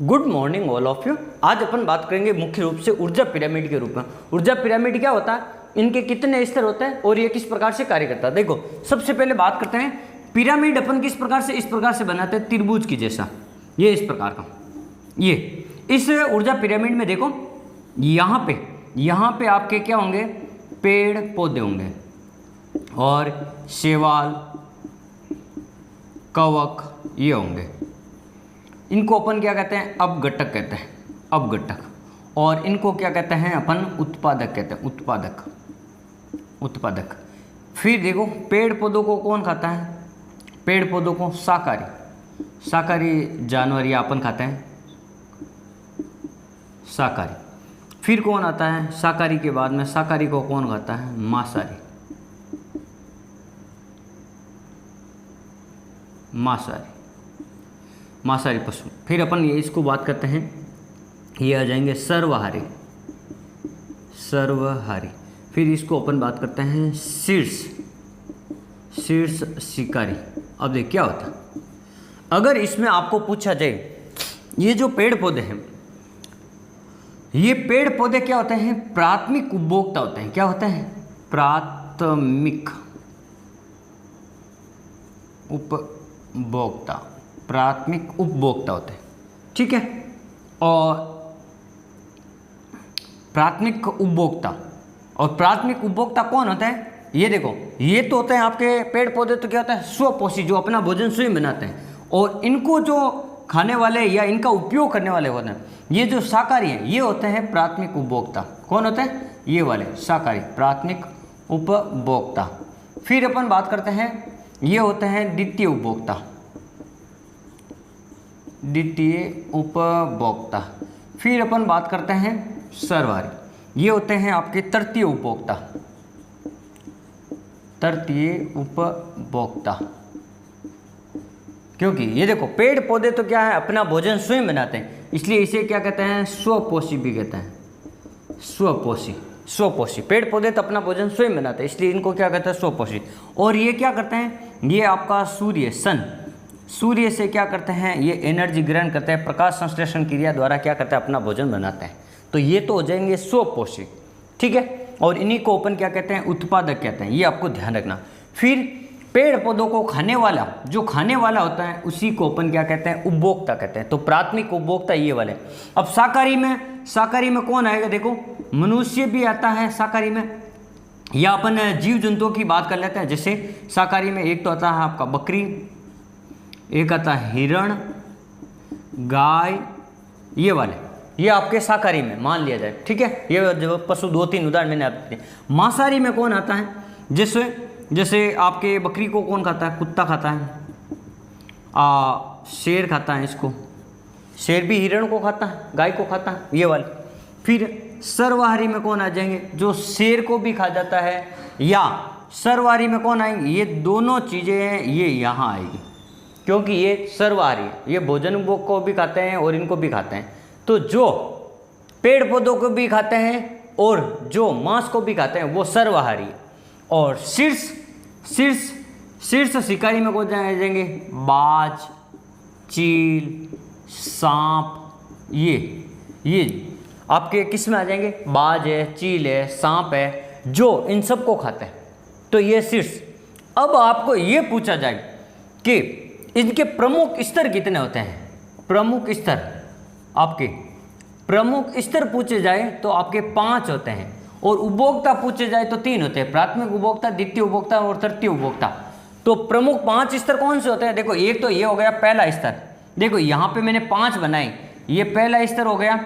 Good morning all of you. आज अपन बात करेंगे मुख्य रूप से ऊर्जा पिरामिड के रूप में। ऊर्जा पिरामिड क्या होता है, इनके कितने स्तर होते हैं और ये किस प्रकार से कार्य करता है। देखो सबसे पहले बात करते हैं पिरामिड अपन किस प्रकार से, इस प्रकार से बनाते हैं त्रिभुज की जैसा, ये इस प्रकार का। ये इस ऊर्जा पिरामिड में देखो यहाँ पे आपके क्या होंगे, पेड़ पौधे होंगे और शैवाल कवक ये होंगे। इनको अपन क्या कहते हैं, अपघटक कहते हैं, अपघटक। और इनको क्या कहते हैं अपन, उत्पादक कहते हैं, उत्पादक। फिर देखो पेड़ पौधों को कौन खाता है, पेड़ पौधों को शाकाहारी जानवर या अपन खाते हैं शाकाहारी। फिर कौन आता है शाकाहारी के बाद में, शाकाहारी को कौन खाता है, मांसाहारी पशु। फिर अपन ये इसको बात करते हैं, ये आ जाएंगे सर्वहारी। फिर इसको अपन बात करते हैं शीर्ष शिकारी। अब देख क्या होता है, अगर इसमें आपको पूछा जाए ये जो पेड़ पौधे हैं, ये पेड़ पौधे क्या होते हैं, प्राथमिक उपभोक्ता होते हैं। क्या होते हैं, प्राथमिक उपभोक्ता होते हैं, ठीक है। और प्राथमिक उपभोक्ता कौन होता है, ये देखो ये तो होते हैं आपके पेड़ पौधे, तो क्या होता है स्वपोषी, जो अपना भोजन स्वयं बनाते हैं। और इनको जो खाने वाले या इनका उपयोग करने वाले होते हैं, ये जो शाकाहारी हैं, ये होते हैं प्राथमिक उपभोक्ता। कौन होते हैं, ये वाले शाकाहारी, प्राथमिक उपभोक्ता। फिर अपन बात करते हैं, ये होते हैं द्वितीय उपभोक्ता। फिर अपन बात करते हैं सर्वहारी, ये होते हैं आपके तृतीय उपभोक्ता। क्योंकि ये देखो पेड़ पौधे तो क्या है, अपना भोजन स्वयं बनाते हैं, इसलिए इसे क्या कहते हैं, स्वपोषी भी कहते हैं। स्वपोषी पेड़ पौधे तो अपना भोजन स्वयं बनाते हैं, इसलिए इनको क्या कहते हैं, स्वपोषी। और ये क्या करते हैं, ये आपका सूर्य से क्या करते हैं, ये एनर्जी ग्रहण करते हैं, प्रकाश संश्लेषण क्रिया द्वारा क्या करते हैं, अपना भोजन बनाते हैं। तो ये तो हो जाएंगे स्वपोषी, ठीक है। और इन्हीं को अपन क्या कहते हैं, उत्पादक कहते हैं, ये आपको ध्यान रखना। फिर पेड़ पौधों को खाने वाला, जो खाने वाला होता है, उसी को अपन क्या कहते हैं, उपभोक्ता कहते हैं। तो प्राथमिक उपभोक्ता ये वाले। अब शाकाहारी में कौन आएगा, देखो मनुष्य भी आता है शाकाहारी में, या अपन जीव जंतुओं की बात कर लेते हैं। जैसे शाकाहारी में एक तो आता है आपका बकरी, एक आता है हिरण, गाय, ये वाले, ये आपके शाकाहारी में मान लिया जाए, ठीक है। ये जो पशु 2-3 उदाहरण मैंने आपको दिए। मांसाहारी में कौन आता है, जैसे आपके बकरी को कौन खाता है, कुत्ता खाता है, शेर खाता है, इसको शेर भी हिरण को खाता है, गाय को खाता है, ये वाले। फिर सर्वहारी में कौन आ जाएंगे, जो शेर को भी खा जाता है, या सर्वहारी में कौन आएंगे, ये दोनों चीज़ें हैं, ये यहाँ आएगी, क्योंकि ये सर्वहारी, ये भोजन को भी खाते हैं और इनको भी खाते हैं। तो जो पेड़ पौधों को भी खाते हैं और जो मांस को भी खाते हैं, वो सर्वहारी। और शीर्ष शिकारी में कौन जाएंगे, बाज, चील, सांप, ये आपके किस में आ जाएंगे, बाज है, चील है, सांप है, जो इन सब को खाते हैं, तो ये शीर्ष। अब आपको ये पूछा जाए कि इनके प्रमुख स्तर कितने होते हैं, प्रमुख स्तर पूछे जाए तो आपके 5 होते हैं, और उपभोक्ता पूछे जाए तो 3 होते हैं, प्राथमिक उपभोक्ता, द्वितीय उपभोक्ता और तृतीय उपभोक्ता। तो प्रमुख 5 स्तर कौन से होते हैं, देखो एक तो ये हो गया पहला स्तर, देखो यहाँ पे मैंने 5 बनाए, ये पहला स्तर हो गया,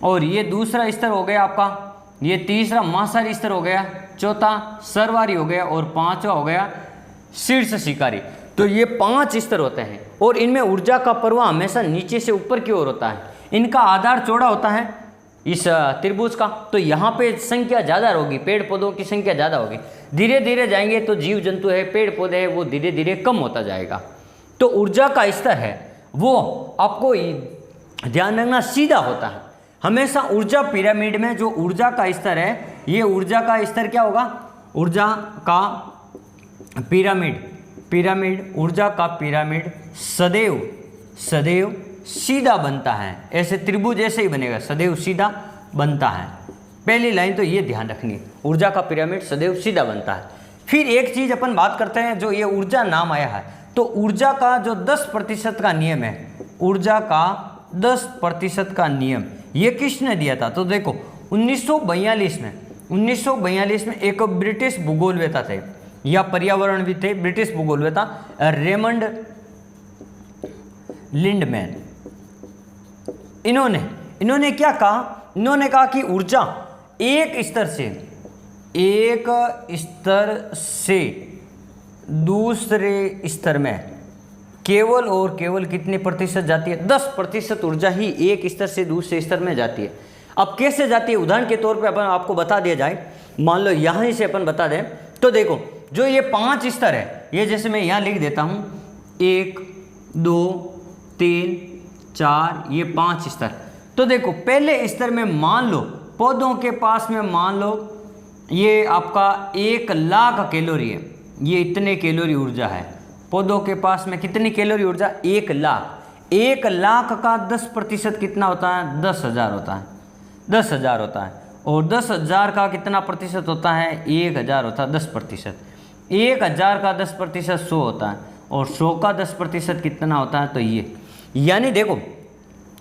और ये दूसरा स्तर हो गया आपका, ये तीसरा मांसाहारी स्तर हो गया, चौथा सर्वहारी हो गया, और 5वां हो गया शीर्ष शिकारी। तो ये 5 स्तर होते हैं, और इनमें ऊर्जा का प्रवाह हमेशा नीचे से ऊपर की ओर होता है। इनका आधार चौड़ा होता है इस त्रिभुज का, तो यहाँ पे संख्या ज़्यादा होगी, पेड़ पौधों की संख्या ज़्यादा होगी। धीरे धीरे जाएंगे तो जीव जंतु है, पेड़ पौधे है, वो धीरे धीरे कम होता जाएगा। तो ऊर्जा का स्तर है वो आपको ध्यान रखना सीधा होता है हमेशा। ऊर्जा पिरामिड में जो ऊर्जा का स्तर है, ये ऊर्जा का स्तर क्या होगा, ऊर्जा का पिरामिड ऊर्जा का पिरामिड सदैव सीधा बनता है, ऐसे त्रिभुज ऐसे ही बनेगा, सदैव सीधा बनता है। पहली लाइन तो ये ध्यान रखनी, ऊर्जा का पिरामिड सदैव सीधा बनता है। फिर एक चीज अपन बात करते हैं, जो ये ऊर्जा नाम आया है, तो ऊर्जा का जो 10% का नियम है, ऊर्जा का 10% का नियम ये किसने दिया था? तो देखो 1942 में एक ब्रिटिश भूगोलवेता थे या पर्यावरणविद थे, ब्रिटिश भूगोलवेता रेमंड लिंडमैन। इन्होंने क्या कहा? इन्होंने कहा कि ऊर्जा एक स्तर से दूसरे स्तर में केवल और केवल कितने प्रतिशत जाती है? 10% ऊर्जा ही एक स्तर से दूसरे स्तर में जाती है। अब कैसे जाती है? उदाहरण के तौर पे अपन आपको बता दिया जाए, मान लो यहाँ से अपन बता दें, तो देखो जो ये 5 स्तर है, ये जैसे मैं यहाँ लिख देता हूँ 1 2 3 4, ये 5 स्तर। तो देखो पहले स्तर में मान लो पौधों के पास में मान लो ये आपका 1,00,000 कैलोरी है, ये इतने कैलोरी ऊर्जा है। पौधों के पास में कितनी कैलोरी ऊर्जा? 1,00,000। 1,00,000 का 10% कितना होता है? 10,000 होता है। 10,000 होता है। और 10,000 का कितना प्रतिशत होता है? 1,000 होता है 10%। 1,000 का 10% 100 होता है, और 100 का 10% कितना होता है? तो ये, यानी देखो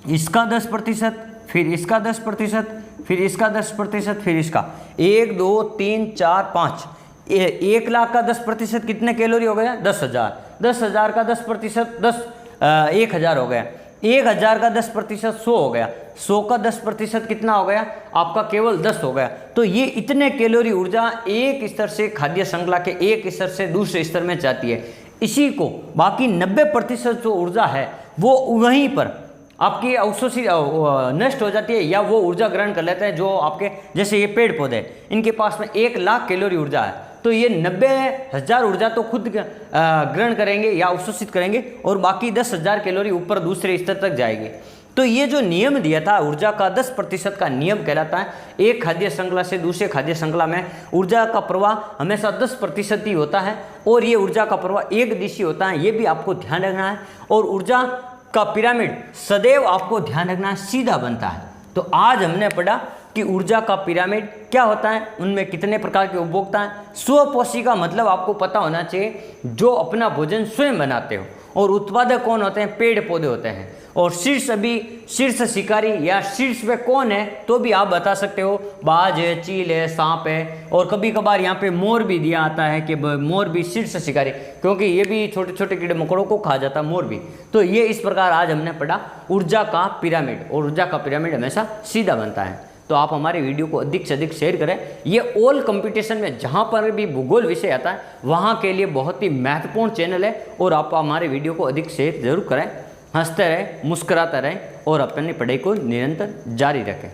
इसका 10%, फिर इसका 10%, फिर इसका 10%, फिर इसका 1 2 3 4 5। 1,00,000 का 10% कितने कैलोरी हो गया? 10,000। 10,000 का 10% 1,000 हो गया। 1,000 का 10% 100 हो गया। 100 का 10% कितना हो गया? आपका केवल 10 हो गया। तो ये इतने कैलोरी ऊर्जा एक स्तर से, खाद्य श्रृंखला के एक स्तर से दूसरे स्तर में जाती है। इसी को बाकी 90% जो ऊर्जा है वो वहीं पर आपकी अवशोषित नष्ट हो जाती है, या वो ऊर्जा ग्रहण कर लेते हैं। जो आपके जैसे ये पेड़ पौधे, इनके पास में 1,00,000 कैलोरी ऊर्जा है, तो ये 90,000 ऊर्जा तो खुद ग्रहण करेंगे या अवशोषित करेंगे, और बाकी 10,000 कैलोरी ऊपर दूसरे स्तर तक जाएगी। तो ये जो नियम दिया था ऊर्जा का 10% का नियम कहलाता है। एक खाद्य श्रृंखला से दूसरे खाद्य श्रृंखला में ऊर्जा का प्रवाह हमेशा 10% ही होता है, और ये ऊर्जा का प्रवाह एक दिशीय होता है, ये भी आपको ध्यान रखना है। और ऊर्जा का पिरामिड सदैव आपको ध्यान रखना है सीधा बनता है। तो आज हमने पढ़ा कि ऊर्जा का पिरामिड क्या होता है, उनमें कितने प्रकार के उपभोक्ता हैं। स्वपोषी का मतलब आपको पता होना चाहिए, जो अपना भोजन स्वयं बनाते हो। और उत्पादक कौन होते हैं? पेड़ पौधे होते हैं। और शीर्ष शिकारी या शीर्ष पे कौन है तो भी आप बता सकते हो, बाज है, चील है, सांप है, और कभी कभार यहाँ पे मोर भी दिया आता है कि मोर भी शीर्ष शिकारी, क्योंकि ये भी छोटे छोटे कीड़े मकोड़ों को खा जाता है, मोर भी। तो ये इस प्रकार आज हमने पढ़ा ऊर्जा का पिरामिड, और ऊर्जा का पिरामिड हमेशा सीधा बनता है। तो आप हमारे वीडियो को अधिक से अधिक शेयर करें। ये ऑल कंपटीशन में जहाँ पर भी भूगोल विषय आता है वहाँ के लिए बहुत ही महत्वपूर्ण चैनल है, और आप हमारे वीडियो को अधिक शेयर जरूर करें। हंसते रहें, मुस्कुराते रहें, और अपनी पढ़ाई को निरंतर जारी रखें।